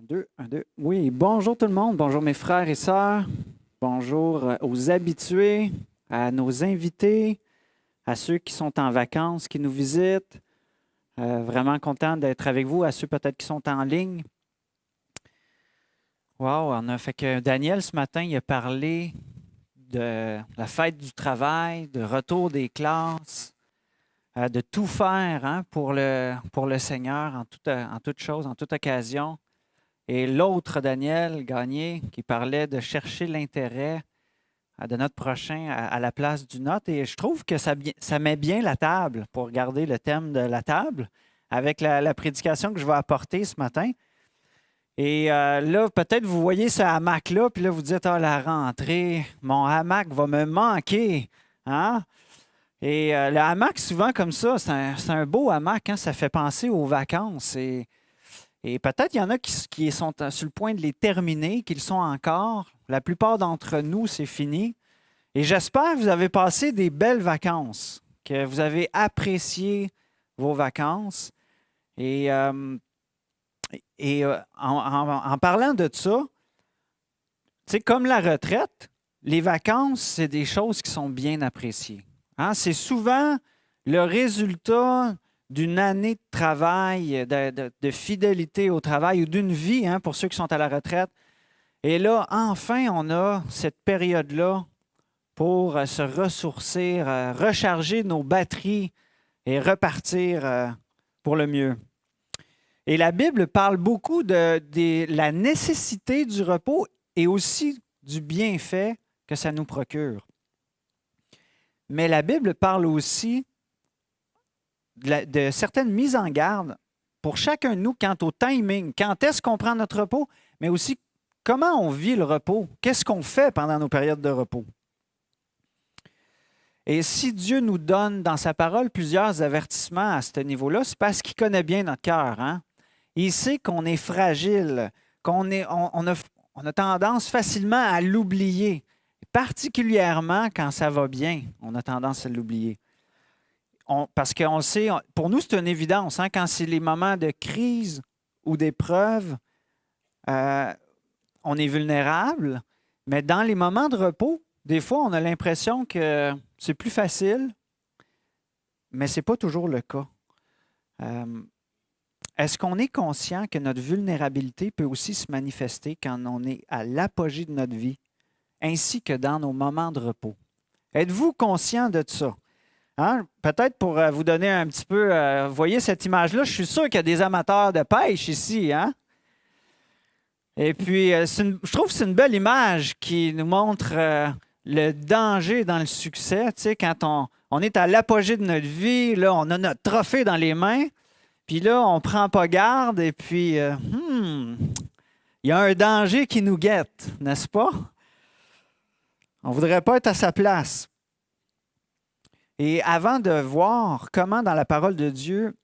Deux, un, deux. Oui, bonjour tout le monde. Bonjour mes frères et sœurs. Bonjour aux habitués, à nos invités, à ceux qui sont en vacances, qui nous visitent. Vraiment content d'être avec vous, à ceux peut-être qui sont en ligne. Wow, on a fait que Daniel ce matin, il a parlé de la fête du travail, de retour des classes, de tout faire pour le Seigneur en toute chose, en toute occasion. Et l'autre, Daniel Gagné, qui parlait de chercher l'intérêt de notre prochain à la place du nôtre. Et je trouve que ça met bien la table pour garder le thème de la table avec la prédication que je vais apporter ce matin. Et là, peut-être vous voyez ce hamac-là, puis là, vous dites, ah, la rentrée, mon hamac va me manquer. Hein? Et le hamac, souvent comme ça, c'est un beau hamac, hein? Ça fait penser aux vacances. Et peut-être il y en a qui sont sur le point de les terminer, qui le sont encore. La plupart d'entre nous, c'est fini. Et j'espère que vous avez passé des belles vacances, que vous avez apprécié vos vacances. Et en parlant de ça, tu sais, comme la retraite, les vacances, c'est des choses qui sont bien appréciées. Hein? C'est souvent le résultat d'une année de travail, de fidélité au travail ou d'une vie, hein, pour ceux qui sont à la retraite. Et là, enfin, on a cette période-là pour se ressourcer, recharger nos batteries et repartir pour le mieux. Et la Bible parle beaucoup de la nécessité du repos et aussi du bienfait que ça nous procure. Mais la Bible parle aussi de certaines mises en garde pour chacun de nous quant au timing, quand est-ce qu'on prend notre repos, mais aussi comment on vit le repos, qu'est-ce qu'on fait pendant nos périodes de repos. Et si Dieu nous donne dans sa parole plusieurs avertissements à ce niveau-là, c'est parce qu'il connaît bien notre cœur. Hein? Il sait qu'on est fragile, on a tendance facilement à l'oublier, particulièrement quand ça va bien, on a tendance à l'oublier. Parce qu'on sait, pour nous, c'est une évidence, hein, quand c'est les moments de crise ou d'épreuve, on est vulnérable, mais dans les moments de repos, des fois, on a l'impression que c'est plus facile, mais ce n'est pas toujours le cas. Est-ce qu'on est conscient que notre vulnérabilité peut aussi se manifester quand on est à l'apogée de notre vie, ainsi que dans nos moments de repos? Êtes-vous conscient de ça? Hein? Peut-être pour vous donner un petit peu, vous voyez cette image-là, je suis sûr qu'il y a des amateurs de pêche ici. Hein? Et puis, je trouve que c'est une belle image qui nous montre le danger dans le succès. Tu sais, quand on est à l'apogée de notre vie, là, on a notre trophée dans les mains, puis là, on ne prend pas garde, et puis, il y a un danger qui nous guette, n'est-ce pas? On ne voudrait pas être à sa place. Et avant de voir comment dans la parole de Dieu,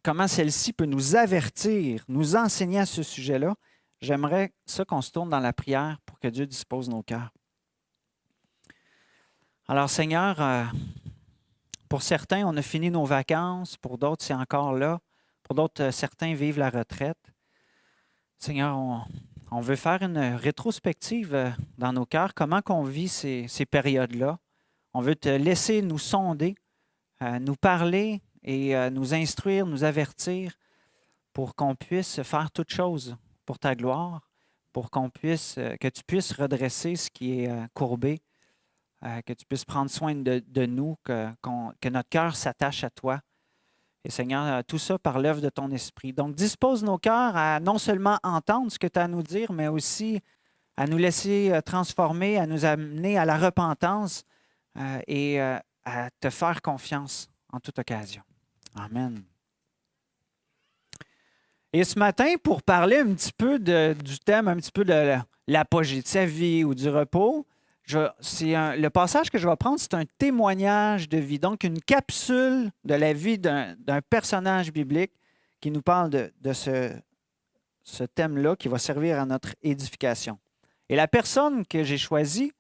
comment celle-ci peut nous avertir, nous enseigner à ce sujet-là, j'aimerais ça qu'on se tourne dans la prière pour que Dieu dispose nos cœurs. Alors Seigneur, pour certains, on a fini nos vacances, pour d'autres, c'est encore là, pour d'autres, certains vivent la retraite. Seigneur, on veut faire une rétrospective dans nos cœurs, comment qu'on vit ces périodes-là. On veut te laisser nous sonder, nous parler et nous instruire, nous avertir pour qu'on puisse faire toute chose pour ta gloire, pour que tu puisses redresser ce qui est courbé, que tu puisses prendre soin de nous, que notre cœur s'attache à toi. Et Seigneur, tout ça par l'œuvre de ton esprit. Donc, dispose nos cœurs à non seulement entendre ce que tu as à nous dire, mais aussi à nous laisser transformer, à nous amener à la repentance, et à te faire confiance en toute occasion. Amen. Et ce matin, pour parler un petit peu du thème, un petit peu de l'apogée de sa vie ou du repos, le passage que je vais prendre, c'est un témoignage de vie, donc une capsule de la vie d'un personnage biblique qui nous parle de ce thème-là qui va servir à notre édification. Et la personne que j'ai choisie,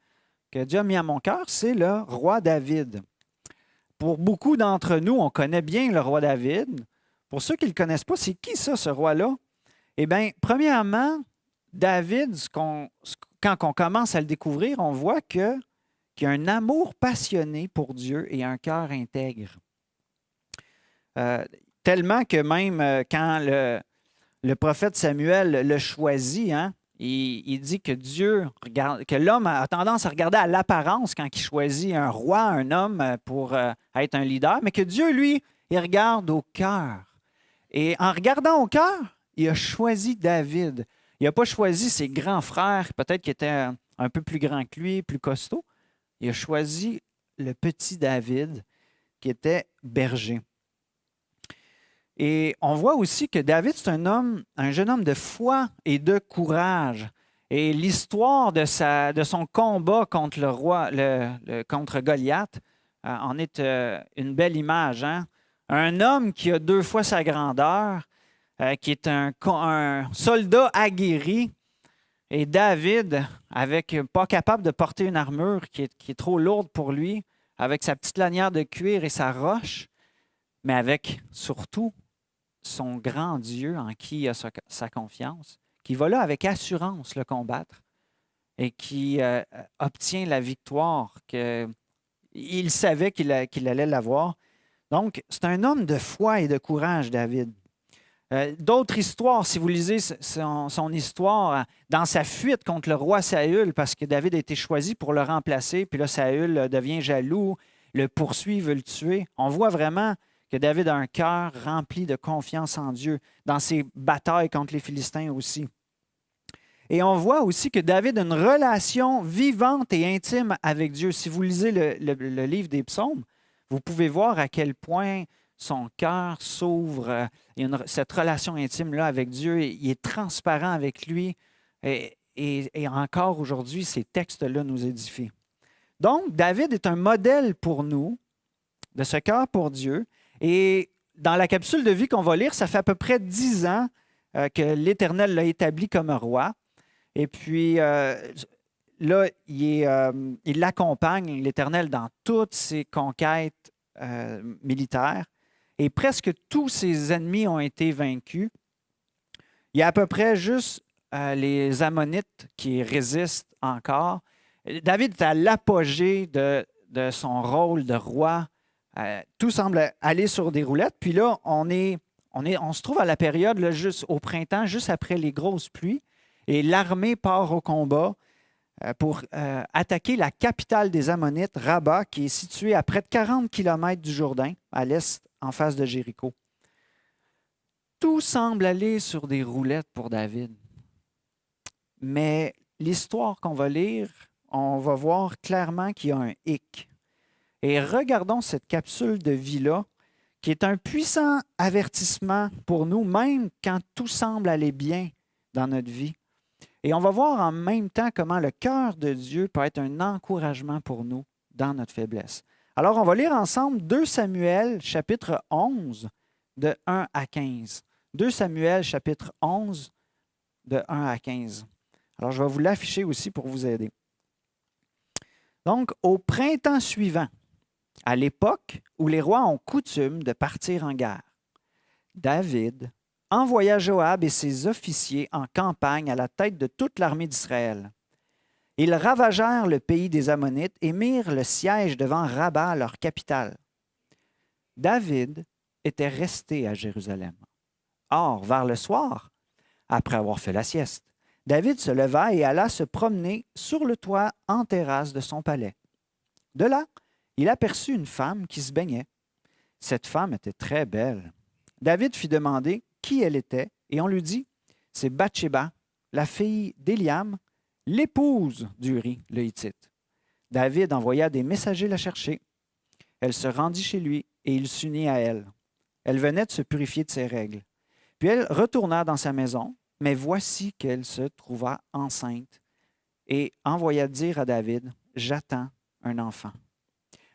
que Dieu a mis à mon cœur, c'est le roi David. Pour beaucoup d'entre nous, on connaît bien le roi David. Pour ceux qui ne le connaissent pas, c'est qui ça, ce roi-là? Eh bien, premièrement, David, quand on commence à le découvrir, on voit qu'il y a un amour passionné pour Dieu et un cœur intègre. Tellement que même quand le prophète Samuel le choisit, hein, il dit que que l'homme a tendance à regarder à l'apparence quand il choisit un roi, un homme pour être un leader, mais que Dieu, lui, il regarde au cœur. Et en regardant au cœur, il a choisi David. Il n'a pas choisi ses grands frères, peut-être qui étaient un peu plus grands que lui, plus costauds. Il a choisi le petit David, qui était berger. Et on voit aussi que David, c'est un jeune homme de foi et de courage. Et l'histoire de son combat contre le roi, contre Goliath, en est une belle image. Hein? Un homme qui a 2 fois sa grandeur, qui est un soldat aguerri, et David, pas capable de porter une armure qui est trop lourde pour lui, avec sa petite lanière de cuir et sa roche, mais avec surtout son grand Dieu en qui il a sa confiance, qui va là avec assurance le combattre et qui obtient la victoire qu'il savait qu'il allait l'avoir. Donc, c'est un homme de foi et de courage, David. D'autres histoires, si vous lisez son histoire, dans sa fuite contre le roi Saül, parce que David a été choisi pour le remplacer, puis là, Saül devient jaloux, le poursuit, veut le tuer. On voit vraiment que David a un cœur rempli de confiance en Dieu, dans ses batailles contre les Philistins aussi. Et on voit aussi que David a une relation vivante et intime avec Dieu. Si vous lisez le livre des psaumes, vous pouvez voir à quel point son cœur s'ouvre. Il y a cette relation intime-là avec Dieu. Il est transparent avec lui. Et encore aujourd'hui, ces textes-là nous édifient. Donc, David est un modèle pour nous de ce cœur pour Dieu. Et dans la capsule de vie qu'on va lire, ça fait à peu près 10 ans que l'Éternel l'a établi comme roi. Et puis, là, il l'accompagne, l'Éternel, dans toutes ses conquêtes militaires. Et presque tous ses ennemis ont été vaincus. Il y a à peu près juste les Ammonites qui résistent encore. David est à l'apogée de son rôle de roi. Tout semble aller sur des roulettes. Puis là, on se trouve à la période, là, juste au printemps, juste après les grosses pluies. Et l'armée part au combat pour attaquer la capitale des Ammonites, Rabat, qui est située à près de 40 km du Jourdain, à l'est, en face de Jéricho. Tout semble aller sur des roulettes pour David. Mais l'histoire qu'on va lire, on va voir clairement qu'il y a un hic. Et regardons cette capsule de vie-là, qui est un puissant avertissement pour nous, même quand tout semble aller bien dans notre vie. Et on va voir en même temps comment le cœur de Dieu peut être un encouragement pour nous dans notre faiblesse. Alors, on va lire ensemble 2 Samuel, chapitre 11, de 1 à 15. 2 Samuel, chapitre 11, de 1 à 15. Alors, je vais vous l'afficher aussi pour vous aider. Donc, au printemps suivant, à l'époque où les rois ont coutume de partir en guerre, David envoya Joab et ses officiers en campagne à la tête de toute l'armée d'Israël. Ils ravagèrent le pays des Ammonites et mirent le siège devant Rabat, leur capitale. David était resté à Jérusalem. Or, vers le soir, après avoir fait la sieste, David se leva et alla se promener sur le toit en terrasse de son palais. De là, il aperçut une femme qui se baignait. Cette femme était très belle. David fit demander qui elle était, et on lui dit, c'est Bathsheba, la fille d'Éliam, l'épouse d'Uri, le Hittite. David envoya des messagers la chercher. Elle se rendit chez lui, et il s'unit à elle. Elle venait de se purifier de ses règles. Puis elle retourna dans sa maison, mais voici qu'elle se trouva enceinte, et envoya dire à David, j'attends un enfant.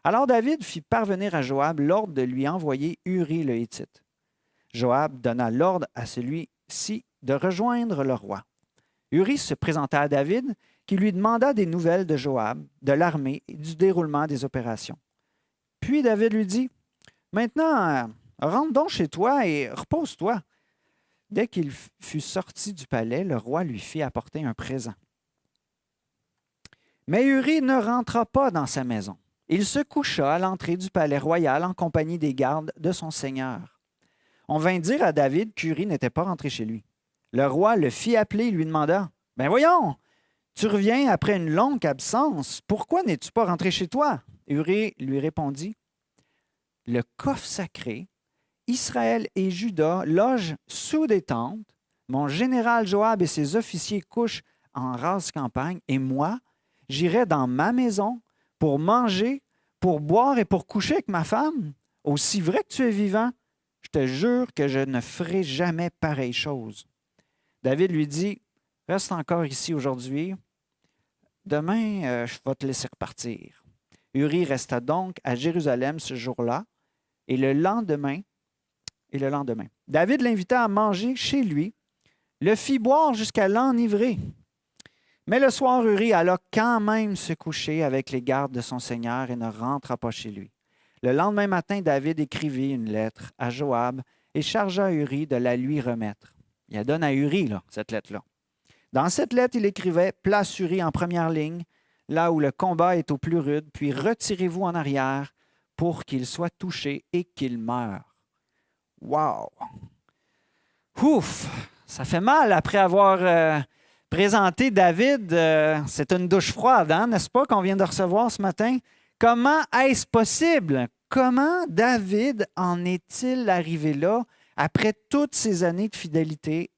Alors David fit parvenir à Joab l'ordre de lui envoyer Uri le Hittite. Joab donna l'ordre à celui-ci de rejoindre le roi. Uri se présenta à David, qui lui demanda des nouvelles de Joab, de l'armée et du déroulement des opérations. Puis David lui dit, « Maintenant, rentre donc chez toi et repose-toi. Dès qu'il fut sorti du palais, le roi lui fit apporter un présent. Mais Uri ne rentra pas dans sa maison. Il se coucha à l'entrée du palais royal en compagnie des gardes de son seigneur. On vint dire à David qu'Uri n'était pas rentré chez lui. Le roi le fit appeler et lui demanda, « Ben voyons, tu reviens après une longue absence. Pourquoi n'es-tu pas rentré chez toi? » Uri lui répondit, « Le coffre sacré, Israël et Juda logent sous des tentes. Mon général Joab et ses officiers couchent en rase campagne. Et moi, j'irai dans ma maison pour manger, pour boire et pour coucher avec ma femme. Aussi vrai que tu es vivant, je te jure que je ne ferai jamais pareille chose. » David lui dit, « Reste encore ici aujourd'hui. Demain, je vais te laisser repartir. » Uri resta donc à Jérusalem ce jour-là et le lendemain, David l'invita à manger chez lui, le fit boire jusqu'à l'enivrer. Mais le soir, Uri alla quand même se coucher avec les gardes de son seigneur et ne rentra pas chez lui. Le lendemain matin, David écrivit une lettre à Joab et chargea Uri de la lui remettre. Il la donne à Uri, cette lettre-là. Dans cette lettre, il écrivait « Place Uri en première ligne, là où le combat est au plus rude, puis retirez-vous en arrière pour qu'il soit touché et qu'il meure. » Wow! Ouf! Ça fait mal après avoir présenté David. C'est une douche froide, hein, n'est-ce pas, qu'on vient de recevoir ce matin? Comment est-ce possible? Comment David en est-il arrivé là après toutes ces années de fidélité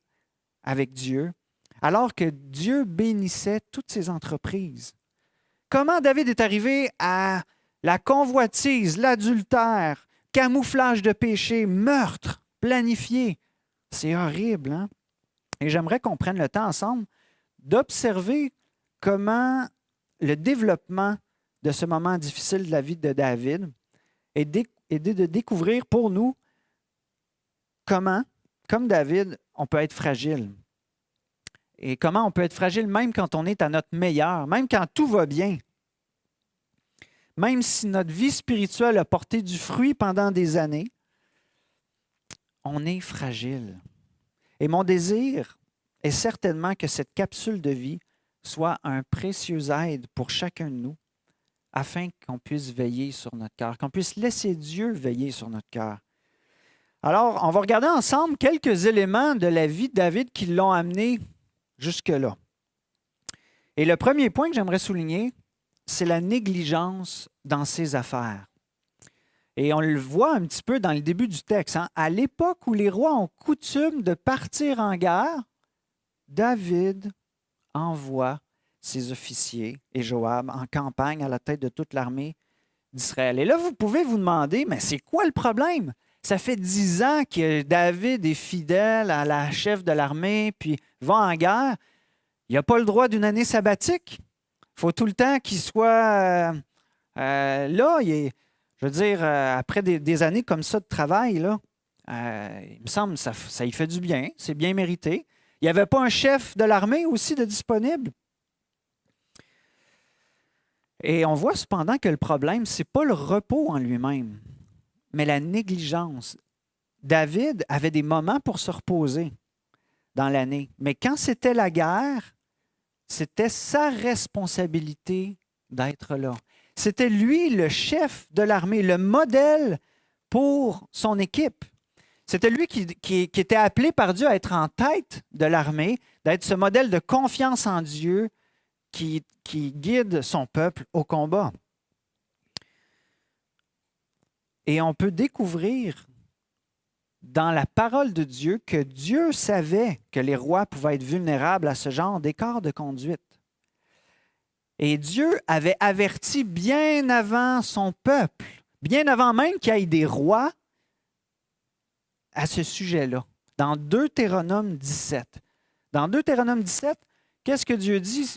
avec Dieu, alors que Dieu bénissait toutes ses entreprises? Comment David est arrivé à la convoitise, l'adultère, camouflage de péché, meurtre planifié? C'est horrible, hein? Et j'aimerais qu'on prenne le temps ensemble d'observer comment le développement de ce moment difficile de la vie de David et de découvrir pour nous comment, comme David, on peut être fragile. Et comment on peut être fragile même quand on est à notre meilleur, même quand tout va bien. Même si notre vie spirituelle a porté du fruit pendant des années, on est fragile. Et mon désir est certainement que cette capsule de vie soit un précieux aide pour chacun de nous, afin qu'on puisse veiller sur notre cœur, qu'on puisse laisser Dieu veiller sur notre cœur. Alors, on va regarder ensemble quelques éléments de la vie de David qui l'ont amené jusque-là. Et le premier point que j'aimerais souligner, c'est la négligence dans ses affaires. Et on le voit un petit peu dans le début du texte. Hein? À l'époque où les rois ont coutume de partir en guerre, David envoie ses officiers et Joab en campagne à la tête de toute l'armée d'Israël. Et là, vous pouvez vous demander, mais c'est quoi le problème? Ça fait 10 ans que David est fidèle à la chef de l'armée, puis va en guerre. Il n'a pas le droit d'une année sabbatique. Il faut tout le temps qu'il soit là. Je veux dire, après des années comme ça de travail, là, il me semble que ça y fait du bien. C'est bien mérité. Il n'y avait pas un chef de l'armée aussi de disponible. Et on voit cependant que le problème, ce n'est pas le repos en lui-même, mais la négligence. David avait des moments pour se reposer dans l'année, mais quand c'était la guerre, c'était sa responsabilité d'être là. C'était lui le chef de l'armée, le modèle pour son équipe. C'était lui qui était appelé par Dieu à être en tête de l'armée, d'être ce modèle de confiance en Dieu qui guide son peuple au combat. Et on peut découvrir dans la parole de Dieu que Dieu savait que les rois pouvaient être vulnérables à ce genre d'écart de conduite. Et Dieu avait averti bien avant son peuple, bien avant même qu'il y ait des rois, à ce sujet-là, dans Deutéronome 17. Dans Deutéronome 17, qu'est-ce que Dieu dit?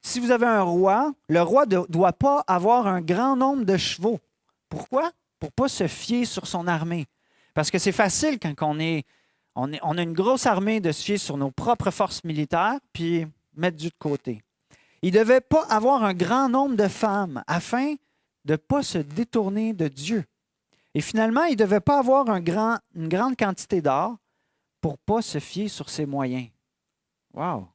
Si vous avez un roi, le roi ne doit pas avoir un grand nombre de chevaux. Pourquoi? Pour ne pas se fier sur son armée. Parce que c'est facile quand on a une grosse armée de se fier sur nos propres forces militaires, puis mettre Dieu de côté. Il ne devait pas avoir un grand nombre de femmes afin de ne pas se détourner de Dieu. Et finalement, il ne devait pas avoir une grande quantité d'or pour ne pas se fier sur ses moyens. Wow!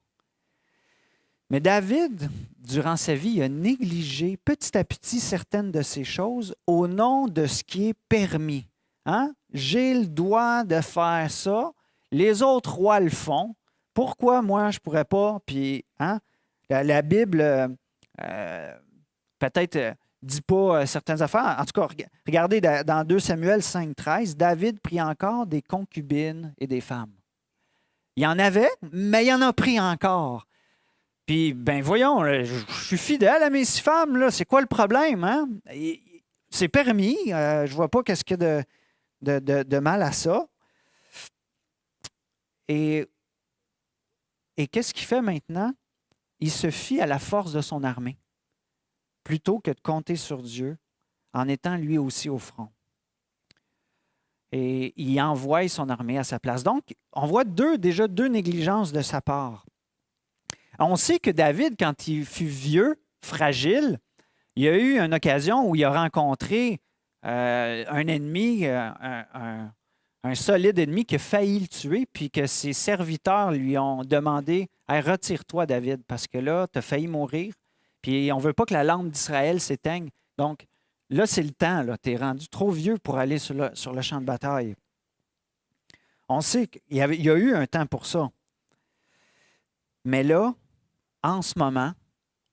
Mais David, durant sa vie, a négligé petit à petit certaines de ces choses au nom de ce qui est permis. Hein? J'ai le droit de faire ça, les autres rois le font. Pourquoi moi, je ne pourrais pas? Puis, hein? La Bible, peut-être, dit pas certaines affaires. En tout cas, regardez dans 2 Samuel 5,13, David prit encore des concubines et des femmes. Il y en avait, mais il en a pris encore. Puis, ben voyons, je suis fidèle à mes 6 femmes, là. C'est quoi le problème, hein? C'est permis. Je ne vois pas qu'est-ce qu'il y a de mal à ça. Et qu'est-ce qu'il fait maintenant? Il se fie à la force de son armée, plutôt que de compter sur Dieu, en étant lui aussi au front. Et il envoie son armée à sa place. Donc, on voit déjà deux négligences de sa part. On sait que David, quand il fut vieux, fragile, il y a eu une occasion où il a rencontré un ennemi, un solide ennemi qui a failli le tuer, puis que ses serviteurs lui ont demandé hey, « Retire-toi, David, parce que là, tu as failli mourir, puis on ne veut pas que la lampe d'Israël s'éteigne. Donc, là, c'est le temps. Tu es rendu trop vieux pour aller sur le champ de bataille. » On sait qu'il y a eu un temps pour ça. Mais là, en ce moment,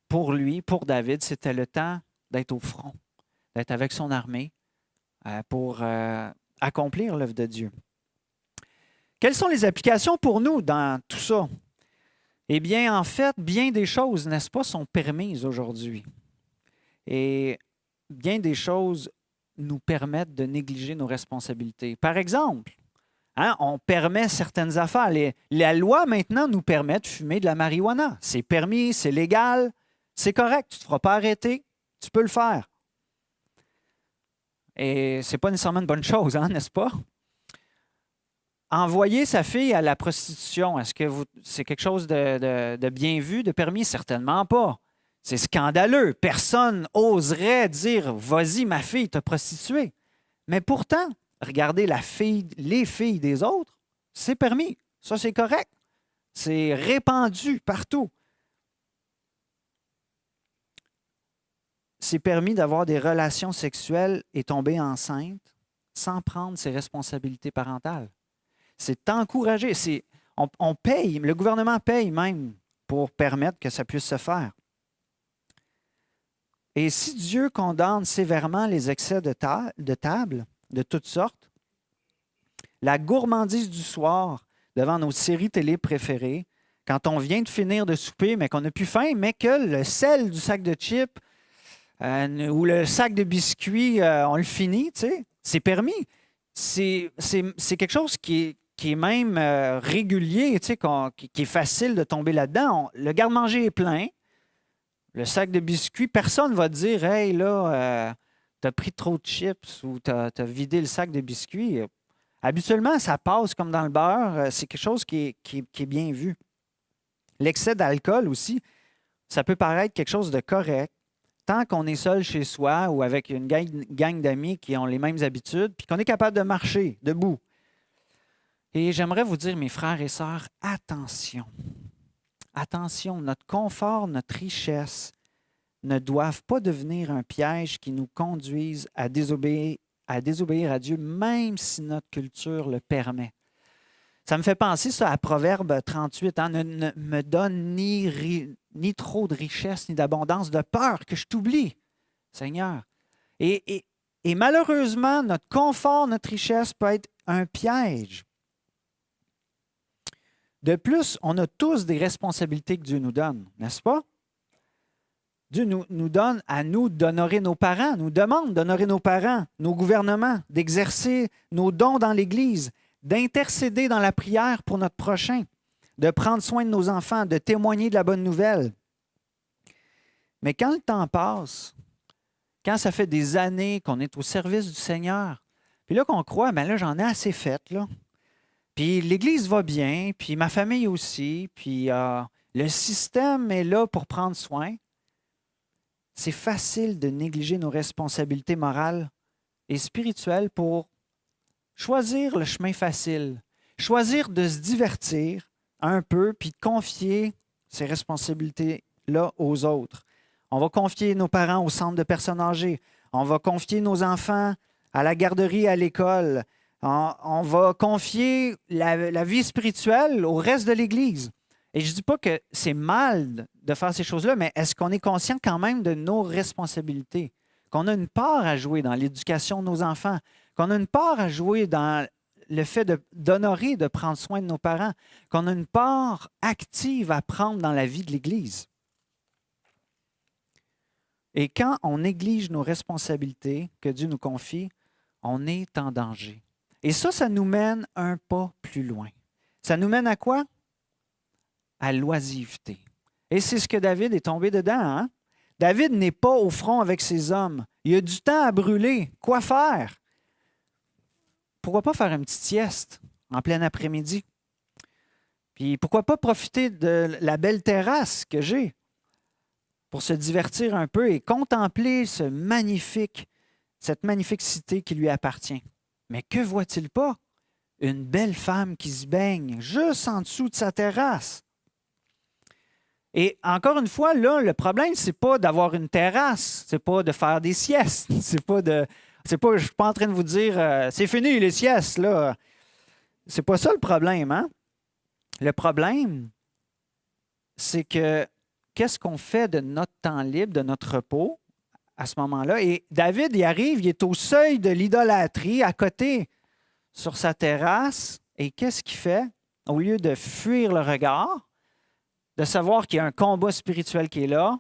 pour lui, pour David, c'était le temps d'être au front, d'être avec son armée pour accomplir l'œuvre de Dieu. Quelles sont les applications pour nous dans tout ça? Eh bien, en fait, bien des choses, n'est-ce pas, sont permises aujourd'hui. Et bien des choses nous permettent de négliger nos responsabilités. Par exemple, hein, on permet certaines affaires. La loi, maintenant, nous permet de fumer de la marijuana. C'est permis, c'est légal, c'est correct. Tu ne te feras pas arrêter, tu peux le faire. Et ce n'est pas nécessairement une bonne chose, hein, n'est-ce pas? Envoyer sa fille à la prostitution, est-ce que c'est quelque chose de bien vu, de permis? Certainement pas. C'est scandaleux. Personne oserait dire « Vas-y, ma fille t'a prostituée ». Mais pourtant, regardez les filles des autres, c'est permis. Ça, c'est correct. C'est répandu partout. C'est permis d'avoir des relations sexuelles et tomber enceinte sans prendre ses responsabilités parentales. C'est encouragé. On paye, le gouvernement paye même pour permettre que ça puisse se faire. Et si Dieu condamne sévèrement les excès de table, de toutes sortes, la gourmandise du soir devant nos séries télé préférées, quand on vient de finir de souper, mais qu'on n'a plus faim, mais que le sel du sac de chips ou le sac de biscuits, on le finit, tu sais, c'est permis. C'est quelque chose qui est même régulier, tu sais, qui est facile de tomber là-dedans. Le garde-manger est plein. Le sac de biscuits, personne ne va te dire « Hey, là, tu as pris trop de chips ou tu as vidé le sac de biscuits. » Habituellement, ça passe comme dans le beurre. C'est quelque chose qui est bien vu. L'excès d'alcool aussi, ça peut paraître quelque chose de correct. Tant qu'on est seul chez soi ou avec une gang d'amis qui ont les mêmes habitudes, puis qu'on est capable de marcher debout. Et j'aimerais vous dire, mes frères et sœurs, attention. Attention, notre confort, notre richesse ne doivent pas devenir un piège qui nous conduise à désobéir à Dieu, même si notre culture le permet. Ça me fait penser ça à Proverbe 38. Hein, ne me donne ni trop de richesse, ni d'abondance, de peur que je t'oublie, Seigneur. Et malheureusement, notre confort, notre richesse peut être un piège. De plus, on a tous des responsabilités que Dieu nous donne, n'est-ce pas? Dieu nous donne à nous d'honorer nos parents, nous demande d'honorer nos parents, nos gouvernements, d'exercer nos dons dans l'Église, d'intercéder dans la prière pour notre prochain, de prendre soin de nos enfants, de témoigner de la bonne nouvelle. Mais quand le temps passe, quand ça fait des années qu'on est au service du Seigneur, puis là qu'on croit, mais là j'en ai assez fait, là. Puis l'Église va bien, puis ma famille aussi, puis le système est là pour prendre soin. C'est facile de négliger nos responsabilités morales et spirituelles pour choisir le chemin facile, Choisir de se divertir un peu, puis de confier ces responsabilités-là aux autres. On va confier nos parents au centre de personnes âgées. On va confier nos enfants à la garderie, à l'école. On va confier la vie spirituelle au reste de l'Église. Et je ne dis pas que c'est mal de faire ces choses-là, mais est-ce qu'on est conscient quand même de nos responsabilités? Qu'on a une part à jouer dans l'éducation de nos enfants, qu'on a une part à jouer dans le fait d'honorer, de prendre soin de nos parents, qu'on a une part active à prendre dans la vie de l'Église. Et quand on néglige nos responsabilités que Dieu nous confie, on est en danger. Et ça nous mène un pas plus loin. Ça nous mène à quoi? À l'oisiveté. Et c'est ce que David est tombé dedans. Hein? David n'est pas au front avec ses hommes. Il a du temps à brûler. Quoi faire? Pourquoi pas faire une petite sieste en plein après-midi? Puis pourquoi pas profiter de la belle terrasse que j'ai pour se divertir un peu et contempler cette magnifique cité qui lui appartient. Mais que voit-il pas? Une belle femme qui se baigne juste en dessous de sa terrasse. Et encore une fois, là, le problème, c'est pas d'avoir une terrasse, c'est pas de faire des siestes, je ne suis pas en train de vous dire c'est fini les siestes, là. C'est pas ça le problème, hein? Le problème, c'est que qu'est-ce qu'on fait de notre temps libre, de notre repos à ce moment-là? Et David, il arrive, il est au seuil de l'idolâtrie, à côté, sur sa terrasse, et qu'est-ce qu'il fait? Au lieu de fuir le regard, de savoir qu'il y a un combat spirituel qui est là,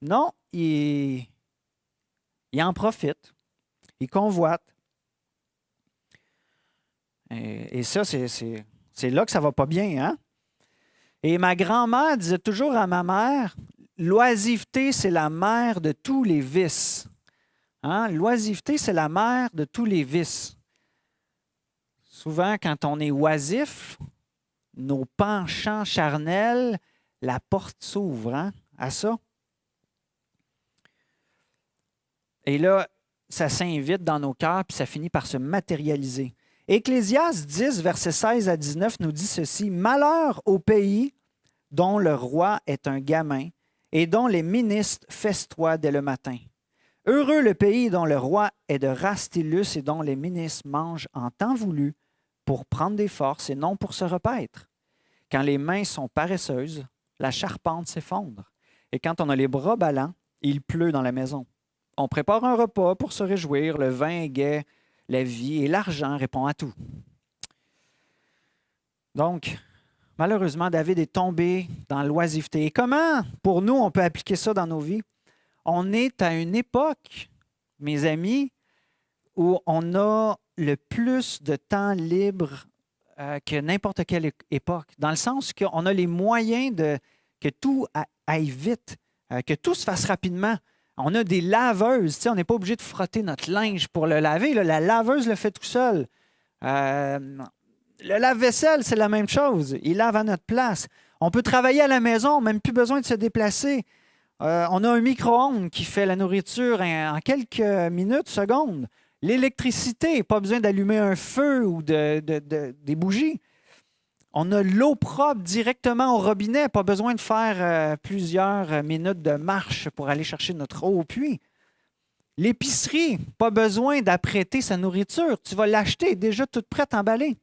non, il en profite, il convoite. Et ça, c'est là que ça ne va pas bien, hein? Et ma grand-mère disait toujours à ma mère, l'oisiveté, c'est la mère de tous les vices. Hein? L'oisiveté, c'est la mère de tous les vices. Souvent, quand on est oisif, nos penchants charnels, la porte s'ouvre hein, à ça. Et là, ça s'invite dans nos cœurs, puis ça finit par se matérialiser. Ecclésiaste 10, versets 16 à 19 nous dit ceci. « Malheur au pays dont le roi est un gamin et dont les ministres festoient dès le matin. Heureux le pays dont le roi est de race stylus et dont les ministres mangent en temps voulu pour prendre des forces et non pour se repaître. Quand les mains sont paresseuses, la charpente s'effondre. Et quand on a les bras ballants, il pleut dans la maison. On prépare un repas pour se réjouir, le vin est gai, la vie et l'argent répond à tout. » Donc, malheureusement, David est tombé dans l'oisiveté. Et comment, pour nous, on peut appliquer ça dans nos vies? On est à une époque, mes amis, où on a le plus de temps libre que n'importe quelle époque, dans le sens qu'on a les moyens que tout aille vite, que tout se fasse rapidement. On a des laveuses, on n'est pas obligé de frotter notre linge pour le laver. Là, la laveuse le fait tout seul. Le lave-vaisselle, c'est la même chose. Il lave à notre place. On peut travailler à la maison, même plus besoin de se déplacer. On a un micro-ondes qui fait la nourriture en quelques minutes, secondes. L'électricité, pas besoin d'allumer un feu ou des bougies. On a l'eau propre directement au robinet, pas besoin de faire plusieurs minutes de marche pour aller chercher notre eau au puits. L'épicerie, pas besoin d'apprêter sa nourriture. Tu vas l'acheter déjà toute prête, emballée.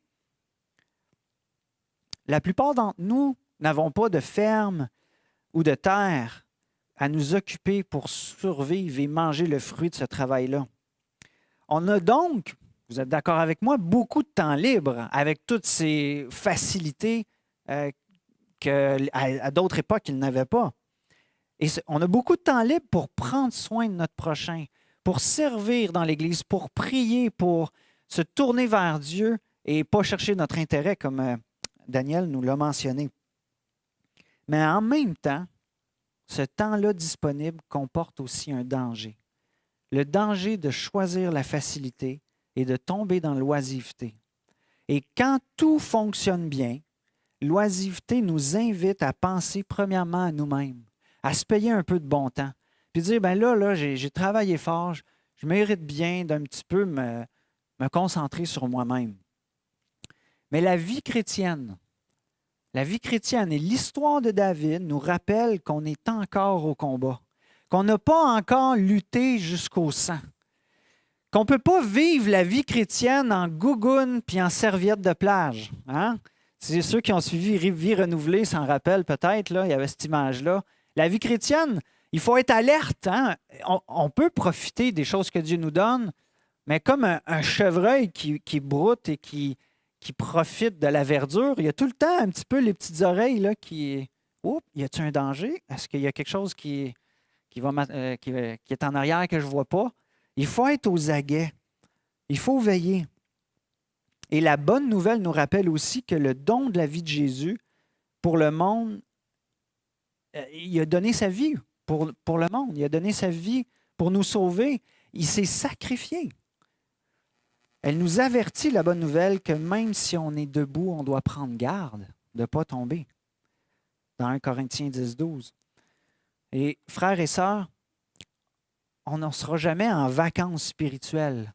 La plupart d'entre nous n'avons pas de ferme ou de terre à nous occuper pour survivre et manger le fruit de ce travail-là. On a donc, vous êtes d'accord avec moi, beaucoup de temps libre avec toutes ces facilités qu'à d'autres époques, ils n'avaient pas. Et on a beaucoup de temps libre pour prendre soin de notre prochain, pour servir dans l'Église, pour prier, pour se tourner vers Dieu et pas chercher notre intérêt, comme Daniel nous l'a mentionné. Mais en même temps, ce temps-là disponible comporte aussi un danger. Le danger de choisir la facilité et de tomber dans l'oisiveté. Et quand tout fonctionne bien, l'oisiveté nous invite à penser premièrement à nous-mêmes, à se payer un peu de bon temps, puis dire, ben là j'ai travaillé fort, je mérite bien d'un petit peu me concentrer sur moi-même. Mais la vie chrétienne et l'histoire de David nous rappellent qu'on est encore au combat, qu'on n'a pas encore lutté jusqu'au sang, qu'on ne peut pas vivre la vie chrétienne en gougoune puis en serviette de plage. Hein? C'est ceux qui ont suivi Vie renouvelée s'en rappellent peut-être, là, il y avait cette image-là. La vie chrétienne, il faut être alerte. Hein? On peut profiter des choses que Dieu nous donne, mais comme un chevreuil qui broute et qui profite de la verdure, il y a tout le temps un petit peu les petites oreilles là, qui... Oups, y a-t-il un danger? Est-ce qu'il y a quelque chose qui est en arrière que je ne vois pas? Il faut être aux aguets. Il faut veiller. Et la bonne nouvelle nous rappelle aussi que le don de la vie de Jésus pour le monde, il a donné sa vie pour le monde. Il a donné sa vie pour nous sauver. Il s'est sacrifié. Elle nous avertit, la bonne nouvelle, que même si on est debout, on doit prendre garde de ne pas tomber. Dans 1 Corinthiens 10, 12. Et frères et sœurs, on n'en sera jamais en vacances spirituelles,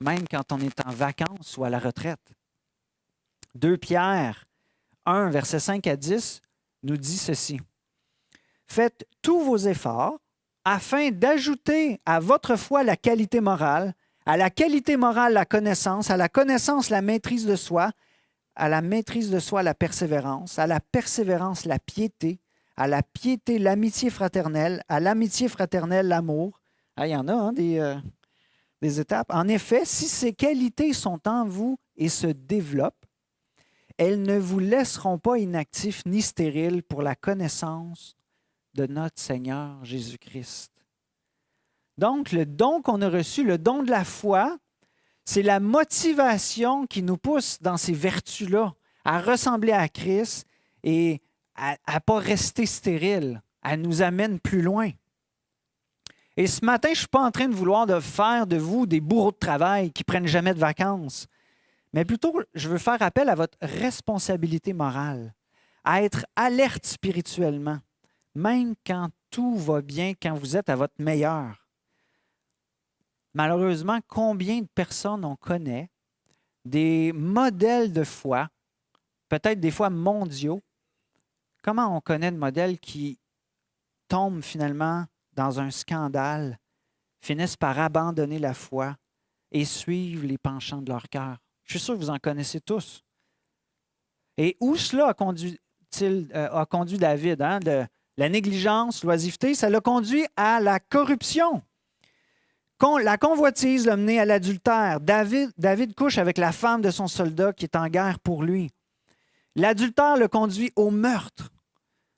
même quand on est en vacances ou à la retraite. 2 Pierre 1, versets 5 à 10, nous dit ceci. « Faites tous vos efforts afin d'ajouter à votre foi la qualité morale, à la qualité morale la connaissance, à la connaissance la maîtrise de soi, à la maîtrise de soi la persévérance, à la persévérance la piété, à la piété l'amitié fraternelle, à l'amitié fraternelle l'amour. » Ah, il y en a hein, des étapes. En effet, si ces qualités sont en vous et se développent, elles ne vous laisseront pas inactifs ni stériles pour la connaissance de notre Seigneur Jésus-Christ. Donc, le don qu'on a reçu, le don de la foi, c'est la motivation qui nous pousse dans ces vertus-là, à ressembler à Christ et à ne pas rester stérile. Elle nous amène plus loin. Et ce matin, je ne suis pas en train de vouloir faire de vous des bourreaux de travail qui ne prennent jamais de vacances, mais plutôt, je veux faire appel à votre responsabilité morale, à être alerte spirituellement, même quand tout va bien, quand vous êtes à votre meilleur. Malheureusement, combien de personnes on connaît, des modèles de foi, peut-être des fois mondiaux, comment on connaît de modèles qui tombent finalement dans un scandale, finissent par abandonner la foi et suivre les penchants de leur cœur. Je suis sûr que vous en connaissez tous. Et où cela a conduit David? Hein? La négligence, l'oisiveté, ça l'a conduit à la corruption. La convoitise l'a mené à l'adultère. David couche avec la femme de son soldat qui est en guerre pour lui. L'adultère le conduit au meurtre.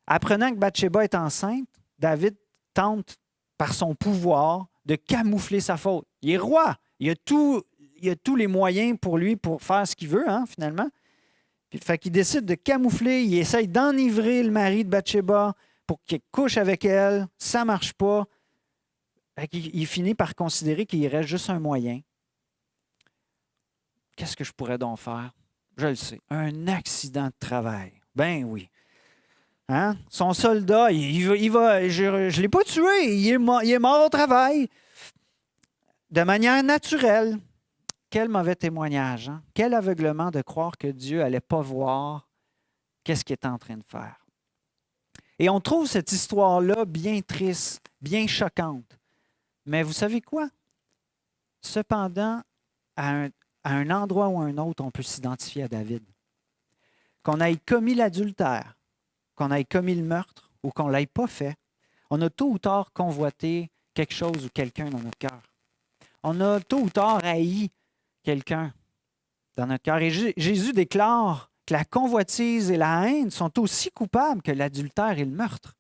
Apprenant que Bathsheba est enceinte, David tente par son pouvoir de camoufler sa faute. Il est roi. Il a tous les moyens pour lui pour faire ce qu'il veut, hein, finalement. Fait qu'il décide de camoufler. Il essaye d'enivrer le mari de Bathsheba pour qu'il couche avec elle. Ça ne marche pas. Il finit par considérer qu'il reste juste un moyen. Qu'est-ce que je pourrais donc faire? Je le sais. Un accident de travail. Ben oui. Hein? Son soldat, je ne l'ai pas tué, il est mort au travail. De manière naturelle. Quel mauvais témoignage. Hein? Quel aveuglement de croire que Dieu n'allait pas voir qu'est-ce qu'il est en train de faire. Et on trouve cette histoire-là bien triste, bien choquante. Mais vous savez quoi? Cependant, à un endroit ou à un autre, on peut s'identifier à David. Qu'on ait commis l'adultère, qu'on ait commis le meurtre ou qu'on ne l'ait pas fait, on a tôt ou tard convoité quelque chose ou quelqu'un dans notre cœur. On a tôt ou tard haï quelqu'un dans notre cœur. Et Jésus déclare que la convoitise et la haine sont aussi coupables que l'adultère et le meurtre.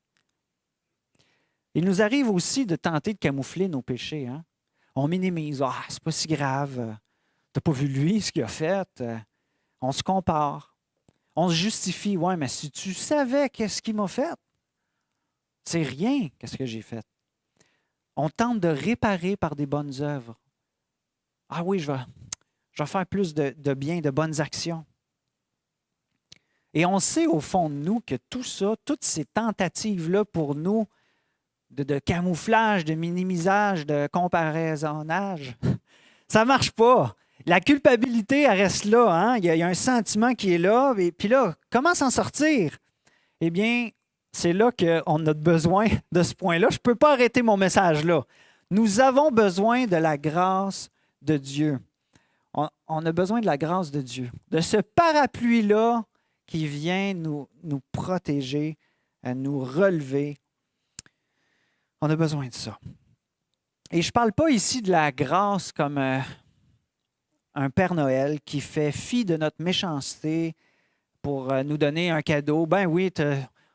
Il nous arrive aussi de tenter de camoufler nos péchés. Hein? On minimise. Ah, c'est pas si grave. Tu n'as pas vu lui, ce qu'il a fait. On se compare. On se justifie. Ouais, mais si tu savais qu'est-ce qu'il m'a fait, c'est rien qu'est-ce que j'ai fait. On tente de réparer par des bonnes œuvres. Ah oui, je vais faire plus de bien, de bonnes actions. Et on sait au fond de nous que tout ça, toutes ces tentatives-là pour nous, de camouflage, de minimisage, de comparaisonnage, ça ne marche pas. La culpabilité, elle reste là. Hein? Il y a un sentiment qui est là. Et puis là, comment s'en sortir? Eh bien, c'est là qu'on a besoin de ce point-là. Je ne peux pas arrêter mon message là. Nous avons besoin de la grâce de Dieu. On a besoin de la grâce de Dieu, de ce parapluie-là qui vient nous protéger, nous relever. On a besoin de ça. Et je ne parle pas ici de la grâce comme un Père Noël qui fait fi de notre méchanceté pour nous donner un cadeau. Ben oui,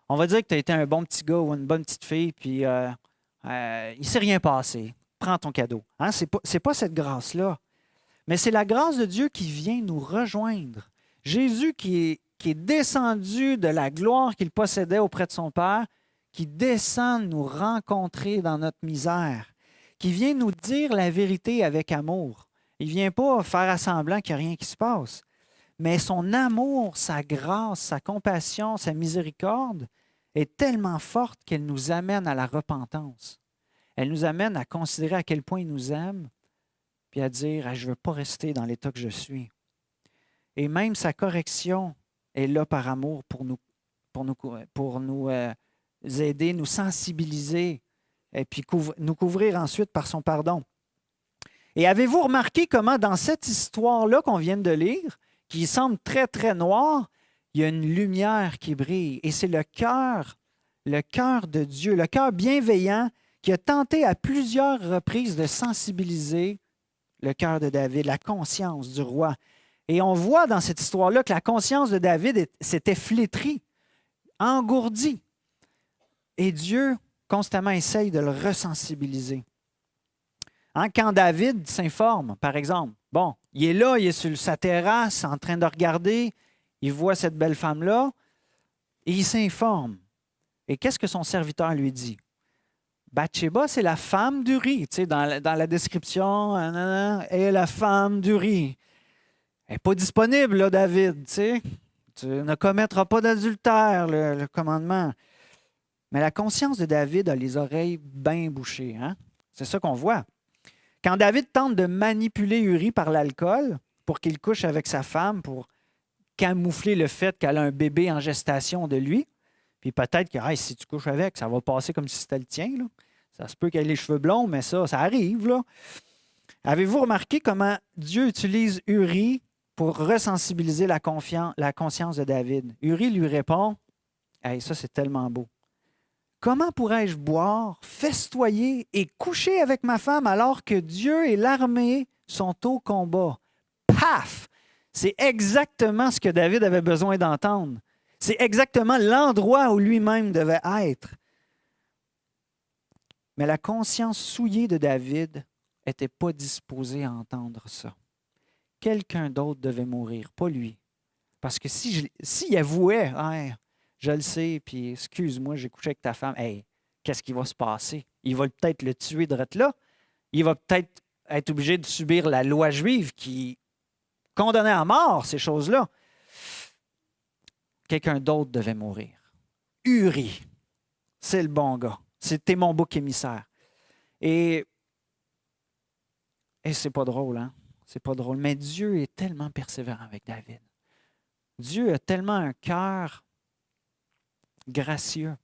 on va dire que tu as été un bon petit gars ou une bonne petite fille, puis il ne s'est rien passé. Prends ton cadeau. Hein? Ce n'est pas cette grâce-là. Mais c'est la grâce de Dieu qui vient nous rejoindre. Jésus qui est descendu de la gloire qu'il possédait auprès de son Père, qui descend nous rencontrer dans notre misère, qui vient nous dire la vérité avec amour. Il ne vient pas faire semblant qu'il n'y a rien qui se passe. Mais son amour, sa grâce, sa compassion, sa miséricorde est tellement forte qu'elle nous amène à la repentance. Elle nous amène à considérer à quel point il nous aime, puis à dire « Je ne veux pas rester dans l'état que je suis ». Et même sa correction est là par amour pour nous aider, nous sensibiliser, et puis nous couvrir ensuite par son pardon. Et avez-vous remarqué comment dans cette histoire-là qu'on vient de lire, qui semble très, très noire, il y a une lumière qui brille. Et c'est le cœur de Dieu, le cœur bienveillant qui a tenté à plusieurs reprises de sensibiliser le cœur de David, la conscience du roi. Et on voit dans cette histoire-là que la conscience de David s'était flétrie, engourdie. Et Dieu constamment essaye de le ressensibiliser. Hein, quand David s'informe, par exemple, bon, il est là, il est sur sa terrasse en train de regarder, il voit cette belle femme-là, et il s'informe. Et qu'est-ce que son serviteur lui dit? Bathsheba, c'est la femme d'Uri. Tu sais, dans la description, elle est la femme d'Uri. Elle n'est pas disponible, là, David. Tu sais. Tu ne commettras pas d'adultère, le commandement. Mais la conscience de David a les oreilles bien bouchées. Hein? C'est ça qu'on voit. Quand David tente de manipuler Uri par l'alcool pour qu'il couche avec sa femme, pour camoufler le fait qu'elle a un bébé en gestation de lui, puis peut-être que si tu couches avec, ça va passer comme si c'était le tien. Là. Ça se peut qu'elle ait les cheveux blonds, mais ça arrive. Là. Avez-vous remarqué comment Dieu utilise Uri pour ressensibiliser la conscience de David? Uri lui répond, « Hey, ça c'est tellement beau. Comment pourrais-je boire, festoyer et coucher avec ma femme alors que Dieu et l'armée sont au combat? » Paf! C'est exactement ce que David avait besoin d'entendre. C'est exactement l'endroit où lui-même devait être. Mais la conscience souillée de David n'était pas disposée à entendre ça. Quelqu'un d'autre devait mourir, pas lui. Parce que s'il avouait, hey, je le sais, puis excuse-moi, j'ai couché avec ta femme, hey, qu'est-ce qui va se passer? Il va peut-être le tuer de là. Il va peut-être être obligé de subir la loi juive qui condamnait à mort ces choses-là. Quelqu'un d'autre devait mourir. Uri, c'est le bon gars. C'était mon bouc émissaire. Et c'est pas drôle, hein? C'est pas drôle. Mais Dieu est tellement persévérant avec David. Dieu a tellement un cœur gracieux.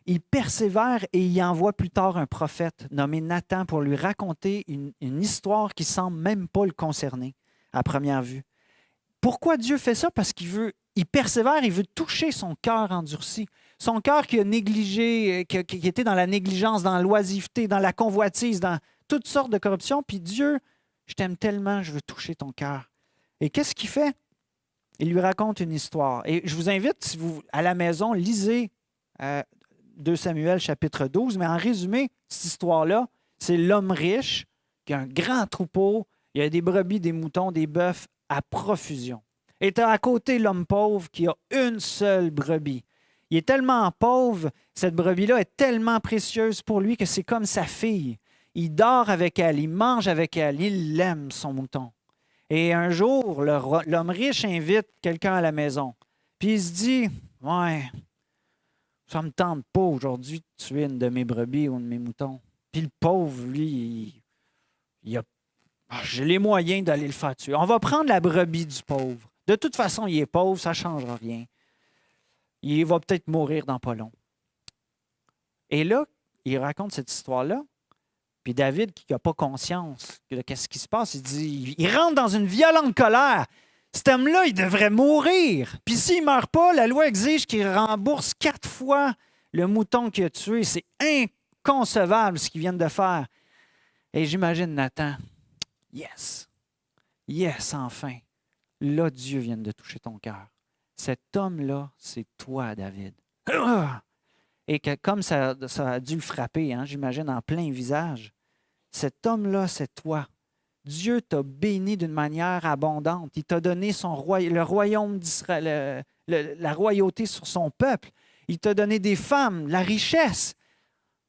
Il persévère et il envoie plus tard un prophète nommé Nathan pour lui raconter une histoire qui ne semble même pas le concerner à première vue. Pourquoi Dieu fait ça? Parce il persévère, il veut toucher son cœur endurci. Son cœur qui a négligé, qui était dans la négligence, dans l'oisiveté, dans la convoitise, dans toutes sortes de corruptions. Puis Dieu, je t'aime tellement, je veux toucher ton cœur. Et qu'est-ce qu'il fait? Il lui raconte une histoire. Et je vous invite, si vous, à la maison, lisez 2 Samuel chapitre 12, mais en résumé, cette histoire-là, c'est l'homme riche qui a un grand troupeau, il y a des brebis, des moutons, des bœufs à profusion. Et tu as à côté l'homme pauvre qui a une seule brebis. Il est tellement pauvre, cette brebis-là est tellement précieuse pour lui que c'est comme sa fille. Il dort avec elle, il mange avec elle, il aime son mouton. Et un jour, l'homme riche invite quelqu'un à la maison. Puis il se dit, « Ouais, ça ne me tente pas aujourd'hui de tuer une de mes brebis ou de mes moutons. » Puis le pauvre, lui, il a Ah, j'ai les moyens d'aller le faire tuer. On va prendre la brebis du pauvre. De toute façon, il est pauvre, ça ne changera rien. Il va peut-être mourir dans pas long. Et là, il raconte cette histoire-là. Puis David, qui n'a pas conscience de ce qui se passe, il dit, il rentre dans une violente colère. Cet homme-là, il devrait mourir. Puis s'il ne meurt pas, la loi exige qu'il rembourse 4 fois le mouton qu'il a tué. C'est inconcevable ce qu'ils viennent de faire. Et j'imagine Nathan, yes, yes, enfin. Là, Dieu vient de toucher ton cœur. Cet homme-là, c'est toi, David. Et que comme ça a dû le frapper, hein, j'imagine, en plein visage, cet homme-là, c'est toi. Dieu t'a béni d'une manière abondante. Il t'a donné le royaume d'Israël, la royauté sur son peuple. Il t'a donné des femmes, la richesse.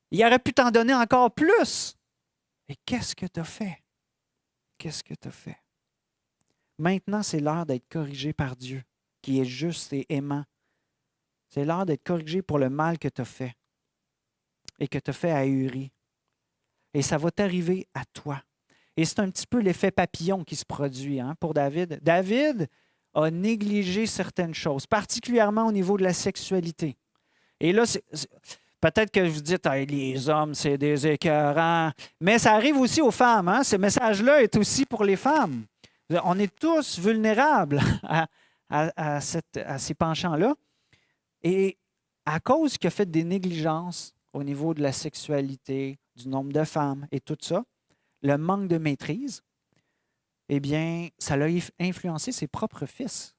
Il aurait pu t'en donner encore plus. Et qu'est-ce que tu as fait? Qu'est-ce que tu as fait? Maintenant, c'est l'heure d'être corrigé par Dieu, qui est juste et aimant. C'est l'heure d'être corrigé pour le mal que tu as fait et que tu as fait à Uri. Et ça va t'arriver à toi. Et c'est un petit peu l'effet papillon qui se produit pour David. David a négligé certaines choses, particulièrement au niveau de la sexualité. Et là, peut-être que vous dites, hey, les hommes, c'est des écœurants. Mais ça arrive aussi aux femmes. Hein? Ce message-là est aussi pour les femmes. On est tous vulnérables à ces penchants-là. Et à cause qu'il a fait des négligences au niveau de la sexualité, du nombre de femmes et tout ça, le manque de maîtrise, eh bien, ça l'a influencé ses propres fils.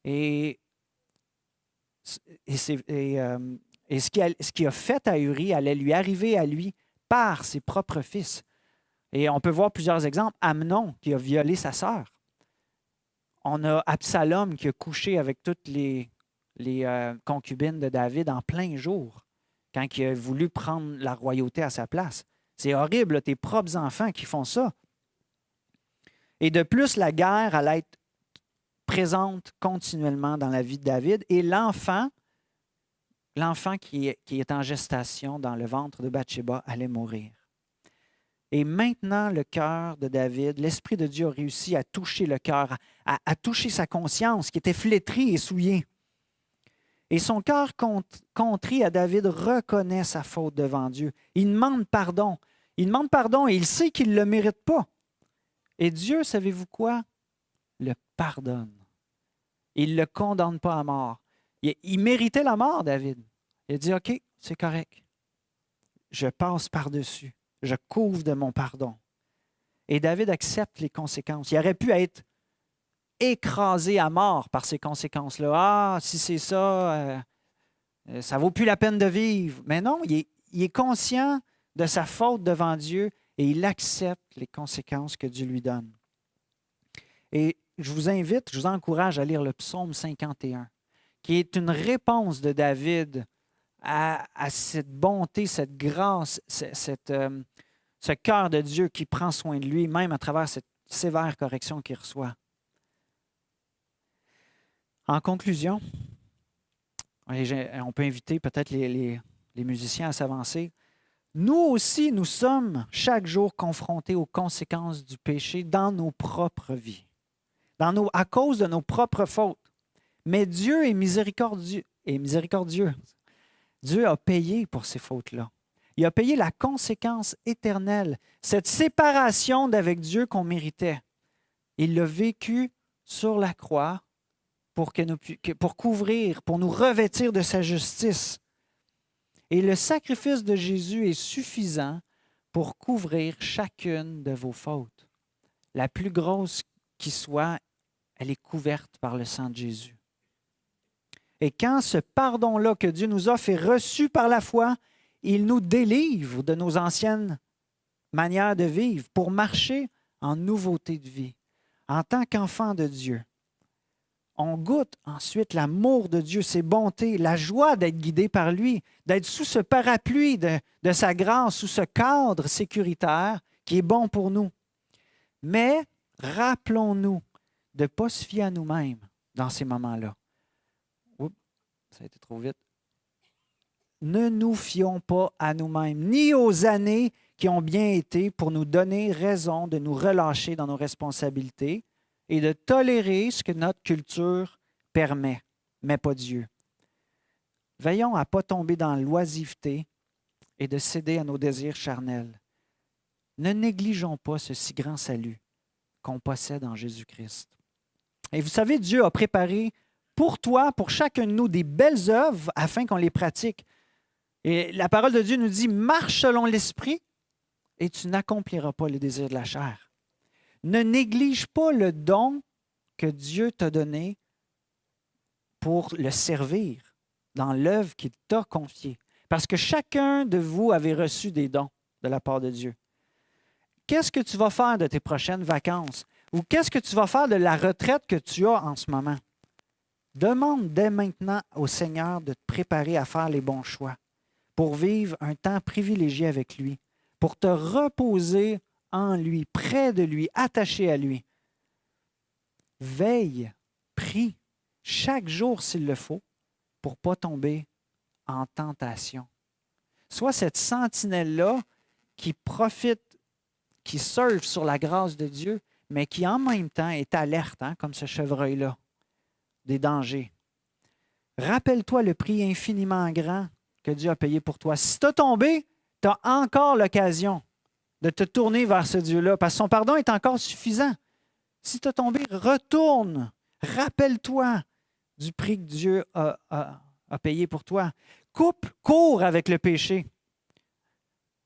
Et ce qu'il a fait à Uri allait lui arriver à lui par ses propres fils. Et on peut voir plusieurs exemples. Amnon, qui a violé sa sœur. On a Absalom qui a couché avec toutes les concubines de David en plein jour, quand il a voulu prendre la royauté à sa place. C'est horrible, là, tes propres enfants qui font ça. Et de plus, la guerre allait être présente continuellement dans la vie de David. Et l'enfant qui est en gestation dans le ventre de Bathsheba allait mourir. Et maintenant, le cœur de David, l'Esprit de Dieu a réussi à toucher le cœur, à toucher sa conscience qui était flétrie et souillée. Et son cœur contrit à David reconnaît sa faute devant Dieu. Il demande pardon. Il demande pardon et il sait qu'il ne le mérite pas. Et Dieu, savez-vous quoi? Le pardonne. Il ne le condamne pas à mort. Il méritait la mort, David. Il a dit, OK, c'est correct. Je passe par-dessus. Je couvre de mon pardon. Et David accepte les conséquences. Il aurait pu être écrasé à mort par ces conséquences-là. Ah, si c'est ça, ça ne vaut plus la peine de vivre. Mais non, il est conscient de sa faute devant Dieu et il accepte les conséquences que Dieu lui donne. Et je vous encourage à lire le psaume 51, qui est une réponse de David à cette bonté, cette grâce, ce cœur de Dieu qui prend soin de lui, même à travers cette sévère correction qu'il reçoit. En conclusion, on peut inviter peut-être les musiciens à s'avancer. Nous aussi, nous sommes chaque jour confrontés aux conséquences du péché dans nos propres vies, à cause de nos propres fautes. Mais Dieu est miséricordieux. Dieu a payé pour ces fautes-là. Il a payé la conséquence éternelle, cette séparation d'avec Dieu qu'on méritait. Il l'a vécu sur la croix pour couvrir, pour nous revêtir de sa justice. Et le sacrifice de Jésus est suffisant pour couvrir chacune de vos fautes. La plus grosse qui soit, elle est couverte par le sang de Jésus. Et quand ce pardon-là que Dieu nous offre est reçu par la foi, il nous délivre de nos anciennes manières de vivre pour marcher en nouveauté de vie. En tant qu'enfant de Dieu, on goûte ensuite l'amour de Dieu, ses bontés, la joie d'être guidé par lui, d'être sous ce parapluie de sa grâce, sous ce cadre sécuritaire qui est bon pour nous. Mais rappelons-nous de ne pas se fier à nous-mêmes dans ces moments-là. Oups, ça a été trop vite. ne nous fions pas à nous-mêmes, ni aux années qui ont bien été pour nous donner raison de nous relâcher dans nos responsabilités et de tolérer ce que notre culture permet, mais pas Dieu. Veillons à ne pas tomber dans l'oisiveté et de céder à nos désirs charnels. Ne négligeons pas ce si grand salut qu'on possède en Jésus-Christ. Et vous savez, Dieu a préparé pour toi, pour chacun de nous, des belles œuvres afin qu'on les pratique. Et la parole de Dieu nous dit, marche selon l'Esprit et tu n'accompliras pas les désirs de la chair. Ne néglige pas le don que Dieu t'a donné pour le servir dans l'œuvre qu'il t'a confiée. Parce que chacun de vous avait reçu des dons de la part de Dieu. Qu'est-ce que tu vas faire de tes prochaines vacances? Ou qu'est-ce que tu vas faire de la retraite que tu as en ce moment? Demande dès maintenant au Seigneur de te préparer à faire les bons choix pour vivre un temps privilégié avec lui, pour te reposer en lui, près de lui, attaché à lui. Veille, prie, chaque jour s'il le faut, pour ne pas tomber en tentation. Sois cette sentinelle-là qui profite, qui surfe sur la grâce de Dieu, mais qui en même temps est alerte, comme ce chevreuil-là, des dangers. Rappelle-toi le prix infiniment grand que Dieu a payé pour toi. Si tu as tombé, tu as encore l'occasion de te tourner vers ce Dieu-là, parce que son pardon est encore suffisant. Si tu as tombé, retourne. Rappelle-toi du prix que Dieu a payé pour toi. Cours avec le péché.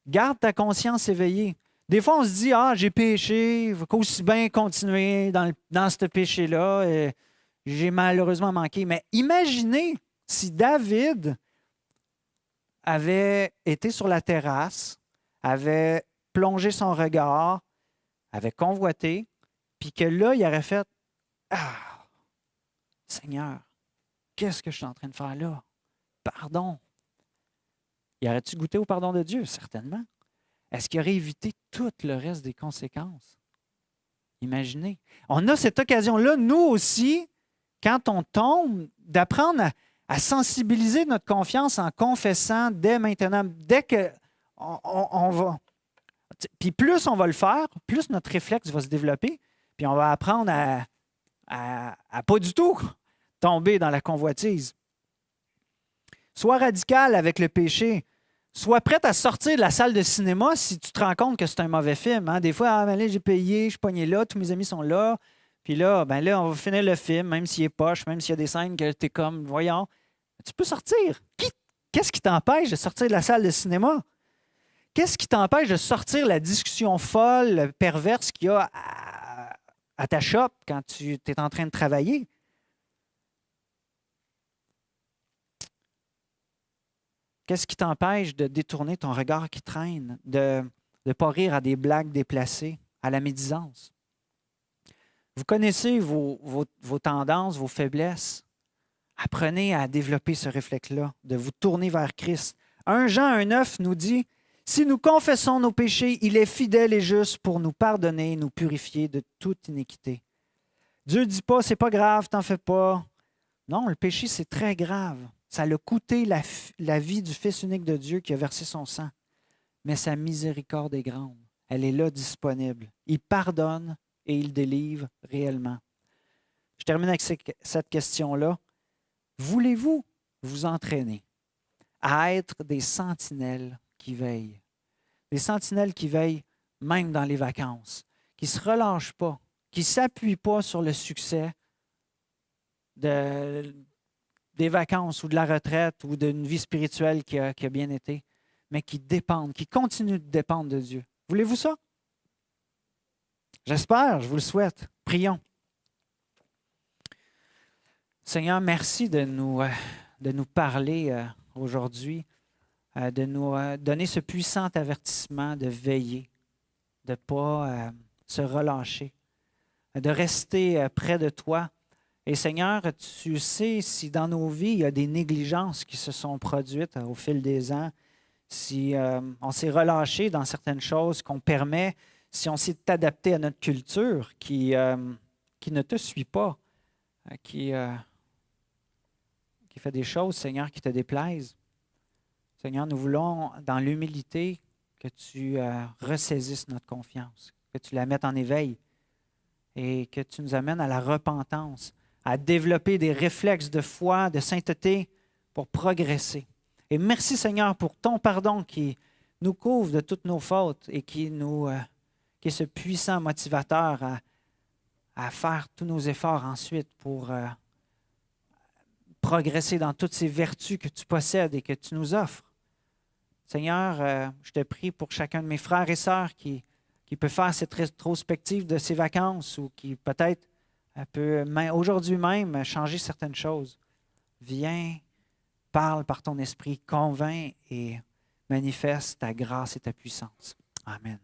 Garde ta conscience éveillée. Des fois, on se dit, j'ai péché, il faut aussi bien continuer dans ce péché-là. Et j'ai malheureusement manqué. Mais imaginez si David avait été sur la terrasse, avait plongé son regard, avait convoité, puis que là, il aurait fait Seigneur, qu'est-ce que je suis en train de faire là? Pardon. Y aurait-tu goûté au pardon de Dieu? Certainement. Est-ce qu'il aurait évité tout le reste des conséquences? Imaginez. On a cette occasion-là, nous aussi, quand on tombe, d'apprendre à sensibiliser notre confiance en confessant dès maintenant, dès qu'on va. Puis plus on va le faire, plus notre réflexe va se développer, puis on va apprendre à pas du tout tomber dans la convoitise. Sois radical avec le péché. Sois prête à sortir de la salle de cinéma si tu te rends compte que c'est un mauvais film. Des fois, là, j'ai payé, je suis pogné là, tous mes amis sont là. Puis là, là, on va finir le film, même s'il est poche, même s'il y a des scènes que tu es comme, voyons, tu peux sortir. Qu'est-ce qui t'empêche de sortir de la salle de cinéma? Qu'est-ce qui t'empêche de sortir la discussion folle, perverse qu'il y a à ta shop quand tu es en train de travailler? Qu'est-ce qui t'empêche de détourner ton regard qui traîne, de ne pas rire à des blagues déplacées, à la médisance? Vous connaissez vos tendances, vos faiblesses. Apprenez à développer ce réflexe-là, de vous tourner vers Christ. 1 Jean 1,9 nous dit « Si nous confessons nos péchés, il est fidèle et juste pour nous pardonner et nous purifier de toute iniquité. » Dieu ne dit pas « C'est pas grave, t'en fais pas. » Non, le péché, c'est très grave. Ça l'a coûté la vie du Fils unique de Dieu qui a versé son sang. Mais sa miséricorde est grande. Elle est là disponible. Il pardonne et il délivre réellement. Je termine avec cette question-là. Voulez-vous vous entraîner à être des sentinelles qui veillent? Des sentinelles qui veillent même dans les vacances, qui ne se relâchent pas, qui ne s'appuient pas sur le succès des vacances ou de la retraite ou d'une vie spirituelle qui a bien été, mais qui dépendent, qui continuent de dépendre de Dieu. Voulez-vous ça? J'espère, je vous le souhaite. Prions. Seigneur, merci de nous parler aujourd'hui, de nous donner ce puissant avertissement de veiller, de ne pas se relâcher, de rester près de toi. Et Seigneur, tu sais si dans nos vies, il y a des négligences qui se sont produites au fil des ans, si on s'est relâché dans certaines choses qu'on permet, si on s'est adapté à notre culture qui ne te suit pas, qui fait des choses, Seigneur, qui te déplaisent. Seigneur, nous voulons, dans l'humilité, que tu ressaisisses notre confiance, que tu la mettes en éveil et que tu nous amènes à la repentance, à développer des réflexes de foi, de sainteté pour progresser. Et merci Seigneur pour ton pardon qui nous couvre de toutes nos fautes et qui est ce puissant motivateur à faire tous nos efforts ensuite pour progresser dans toutes ces vertus que tu possèdes et que tu nous offres. Seigneur, je te prie pour chacun de mes frères et sœurs qui peut faire cette rétrospective de ses vacances ou qui peut-être peut aujourd'hui même changer certaines choses. Viens, parle par ton esprit, convainc et manifeste ta grâce et ta puissance. Amen.